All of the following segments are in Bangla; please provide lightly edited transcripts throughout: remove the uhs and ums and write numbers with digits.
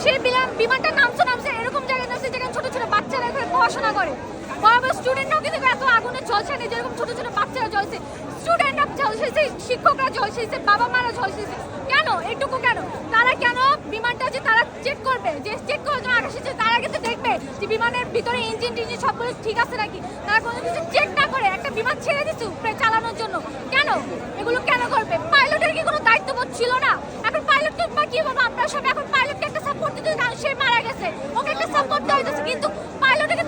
সেই বিমানটা নামছে এরকম জায়গায় নামছে যেখানে ছোট ছোট বাচ্চারা এখানে পড়াশোনা করে। বড় বড় স্টুডেন্টরাও কিন্তু এত আগুনে জ্বলছে না, যেরকম ছোট ছোট বাচ্চারা জ্বলছে, স্টুডেন্টরা জ্বলছে, শিক্ষকরা জ্বলছে, বাবা মারা জ্বলছে। কেন এটুকু? কেন তারা কেন বিমানটা যে তারা চেক করবে, যে চেক করার জন্য আকাশে যে তারা কিন্তু দেখবে যে বিমানের ভিতরে ইঞ্জিন টিঞ্জিন সবগুলো ঠিক আছে নাকি, তারা কোনো কিছু চেক না করে একটা বিমান ছেড়ে দিচ্ছে উপরে চালানোর জন্য। কেন এগুলো কেন করবে? পাইলটের কি কোনো দায়িত্ববোধ ছিল না? এখন পাইলটকে বা কি বলবো, আপনারা সব এখন পাইলটকে একটা সাপোর্ট দিতে, সে মারা গেছে, ওকে একটা সাপোর্ট দেওয়া হয়েছে, কিন্তু পাইলটের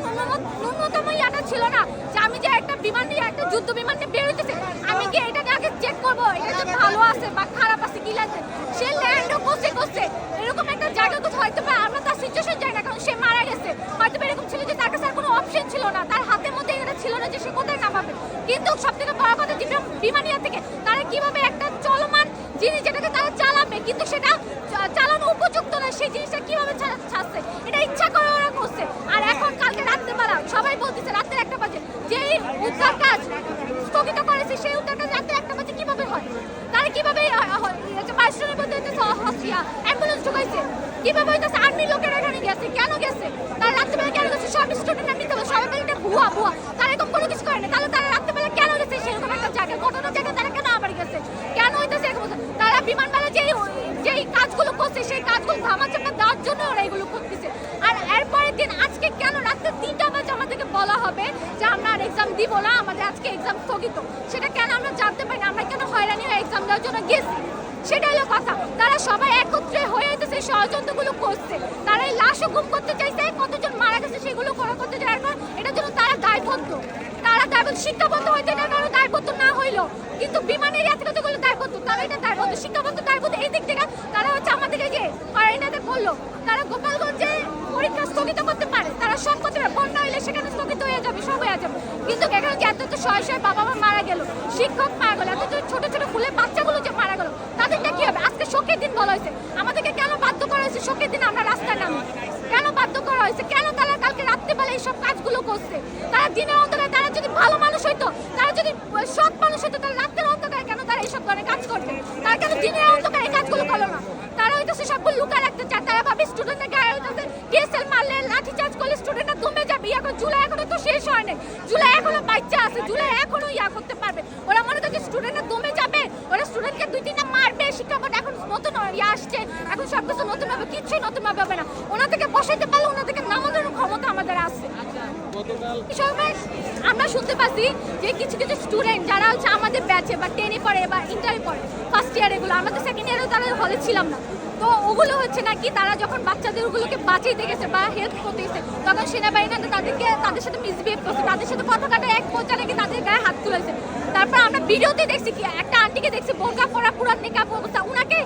ন্যূনতম ইয়াটা ছিল না যে আমি যে একটা বিমান নিয়ে, একটা যুদ্ধ বিমান নিয়ে বের হইতেছে, আমি কি এটা আগে চেক করবো এটা যে ভালো আছে বা খারাপ আছে কি লাগছে। সে ল্যান্ডও করছে এরকম একটা জায়গা কোথাও, হয়তো আমরা তার সিচুয়েশন যাই না, কারণ সে মারা গেছে, হয়তো এরকম ছিল যে তার কাছে আর কোনো অপশন ছিল না, তার হাতের মধ্যে এটা ছিল না যে সে কোথায় নামাবে। কিন্তু সব থেকে বড় কথা, বিমানিয়া থেকে তারা কিভাবে একটা চলমান জিনিস যেটাকে তারা চালাবে কিন্তু সেটা চালানো উপযুক্ত না, সেই জিনিসটা কিভাবে ছাড়ছে, এটা ইচ্ছা করে ওরা করছে। আর এখন কালকে রাত্রেবেলা সবাই বলতেছে রাত্রে 1টা বাজে যেই উদ্ধার কাজ স্থগিত করেছে, সেই উদ্ধার কাজ রাত্রে 1টা বাজে কিভাবে হয়? তারা কিভাবে 22 জনের মধ্যে অ্যাম্বুলেন্স ঢুকাইছে, কিভাবে হইতেছে? আর্মির লোকেরা এখানে গেছে, কেন গেছে? তারা রাত্রেবেলা কেন গেছে? সব স্টুডেন্টরা মিথ্যা বলে, সবাই বলে এটা ভুয়া। তারা এরকম কোনো কিছু করে না, তাহলে তারা রাত্রেবেলা কেন গেছে সেরকম একটা জায়গায়, ঘটনার জায়গায় তারা কেন আবার গেছে? কেন হইতেছে এরকম? তারা বিমানবালা যেই কাজগুলো করছে সেই কাজগুলো ধামাচাপা দেওয়ার জন্য ওরা এগুলো করতেছে। আর এরপরের দিন আজকে কেন রাত্রে 3টা বাজে আমাদেরকে বলা হবে যে আমরা আর এক্সাম দিব না, আমাদের আজকে এক্সাম স্থগিত? সেটা কেন আমরা জানতে পারি না? আমরা কেন হয়রানি হয়ে এক্সাম দেওয়ার জন্য গেছি? সেটা হলো কথা। তারা সবাই একত্রে হয়ে সেই ষড়যন্ত্রগুলো করছে, তারা এই লাশও গুম করতে চাইছে, কতজন মারা গেছে সেগুলো করতে চায়। এখন এটার জন্য তারা দায়বদ্ধ, শিক্ষাবদ্ধ হইতে না কারো দায়বদ্ধ না হইলো, কিন্তু বিমানের যাত্রীগুলো দায়বদ্ধ, তারা এটা দায়বদ্ধ, শিক্ষাবদ্ধ দায়বদ্ধ। এই দিক থেকে তারা হচ্ছে আমাদেরকে যে হয়রানিতে করলো, তারা গোপালগঞ্জে পরীক্ষা স্থগিত করতে পারে, তারা সব করতে পারে, বন্যা হইলে সেখানে স্থগিত হয়ে যাবে, সব হয়ে যাবে। কিন্তু এখানে যে এত শয়ে শয়ে বাবা মা মারা গেল, শিক্ষক মারা গেল, এত ছোট ছোট ফুলের বাচ্চাগুলো যে মারা গেল, তাদেরটা কি হবে? আজকে শোকের দিন বলা হয়েছে, আমাদেরকে কেন বাধ্য করা হয়েছে শোকের দিন আমরা রাস্তায় নামি? কেন বাধ্য করা হয়েছে? কেন তারা কালকে রাত্রেবেলা এইসব কাজগুলো করছে? তারা দিনের অন্ধকারে, তারা যদি ভালো মানুষ হইতো, তারা যদি সৎ মানুষ হইতো, তারা রাত্রের অন্ধকারে কেন তারা এইসব ধরনের কাজ করবে? তারা কেন দিনের অন্ধকারে এই কাজগুলো করলো না? তারা হইতেছে সবগুলো লুকায় রাখতে চায়, তারা ভাবে স্টুডেন্টের গায়ে হইতেছে ডিএসএল মারলে লাঠি চার্জ করলে স্টুডেন্টরা দমে যাবে। এখন জুলাই এখনো তো শেষ হয় নাই, জুলাই এখনো বাচ্চা আছে, জুলাই এখনো করতে পারবে। ওরা মনে করছে স্টুডেন্টরা দমে যাবে, ওরা স্টুডেন্টকে 2-3টা মারবে। শিক্ষা বোর্ড এখন নতুন আসছে, এখন সবকিছু নতুন হবে, কিছুই নতুন হবে না। ওনাদেরকে বসাইতে পারলে ওনাদেরকে নামানোর ক্ষমতা আমাদের আছে। আমরা শুনতে পাচ্ছি যে কিছু কিছু স্টুডেন্ট যারা হচ্ছে আমাদের ব্যাচে বা 10-এ পড়ে বা ইন্টারে পড়ে, ফার্স্ট ইয়ার, এগুলো আমাদের সেকেন্ড ইয়ারেও তারা হলে ছিলাম না, তো ওগুলো হচ্ছে নাকি তারা যখন বাচ্চাদের ওগুলোকে বাঁচাইতে গেছে বা হেল্প করতে গেছে, তখন সেনাবাহিনী তাদের সাথে মিসবিহেভ করছে, তাদের সাথে কথা কাটা, এক পর্যায়ে নাকি তাদের গায়ে হাত তুলেছে। তারপর আমরা ভিডিওতে দেখছি কি একটা আন্টিকে দেখছি বোরকা পরা, পুরান নিকাব অবস্থা, উনাকে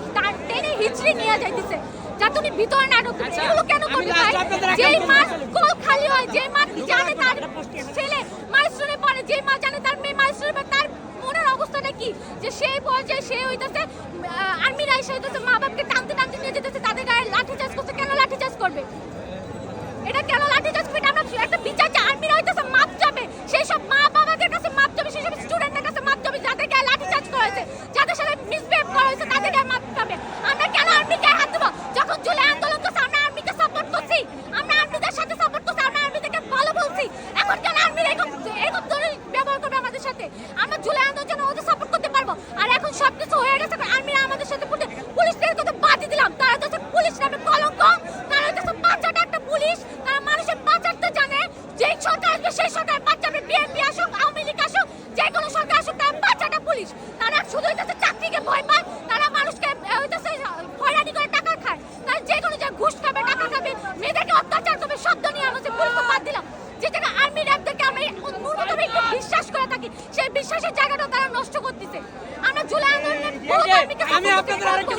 টেনে হিচড়ে নিয়ে যাইতেছে যাতে উনি ভিতরে না ঢুকতে। এগুলো কেন করতে পারে? যেই মা কোল খালি হয়, যেই মা জানে তার ছেলে মাইস্ট্রোনে পড়ে, যেই মা জানে তার মেয়ে মাইস্ট্রোনে পড়ে, তার মনের অবস্থাটা কি যে সেই পর্যায়ে সে হইতেছে আর্মিরা এসে হইতেছে মা বাপকে টানতে টানতে নিয়ে যেতেছে, তাদের গায়ে লাঠি চার্জ করছে। কেন লাঠি চার্জ করবে? এটা কেন লাঠি চার্জ করবে? আমরা একটা বিচার চাই, আর্মিরা হইতেছে মাপ যাবে, সেই সব মা বাবাদের কাছে মাপ যাবে, সেই সব স্টুডেন্টদের কাছে মাপ যাবে, যাদের গায়ে লাঠি চার্জ করা হয়েছে, যাদের সাথে মিসবিহেভ করা হয়েছে, তাদের গায়ে মাপ যাবে। আমরা কেন আর্মির গায়ে হাত দেবো? যখন জুলাই আন্দোলন করছে আমরা আর্মিকে সাপোর্ট করছি, আমরা আর্মিদের সাথে সাপোর্ট করছি, আমরা আর্মিদেরকে ভালো বলছি। এখন কেন আর্মিরা এরকম ধরনের ব্যবহার করবে আমাদের সাথে? আমরা জুলাই আন্দোলনের জন্য ওদের সাপোর্ট করতে পারবো। আর এখন সবকিছু হয়ে গেছে, আর্মিরা আমাদের সাথে পুলিশদের কথা বাদই দিলাম, তারা তো পুলিশ নামে কলঙ্ক, তারা হচ্ছে বাচ্চাটা একটা পুলিশ, তারা মানুষের বাঁচাতে জানে। যেই সরকার আসবে সেই সরকার বাঁচাবে, বিএনপি আসুক, আওয়ামী লীগ আসুক, যে কোনো সরকার আসুক, তারা বাচ্চাটা পুলিশ। তারা শুধু হইতেছে চাকরিকে ভয় পায়, তারা মানুষকে হইতেছে হয়রানি করে টাকা খায়, তারা যে কোনো জায়গায় ঘুষ খাবে, টাকা খাবে, মেয়েদেরকে অত্যাচার করবে, শব্দ নিয়ে আমাদের পুলিশকে বাদ দিলাম। যে জায়গায় আর্মি র্যাবদেরকে আমরা ন্যূনতম একটু বিশ্বাস করে থাকি, সেই বিশ্বাসের জায়গাটা তারা নষ্ট করতেছে। আমরা জুলাই আন্দোলনের আমি আপনাদের আরেকটা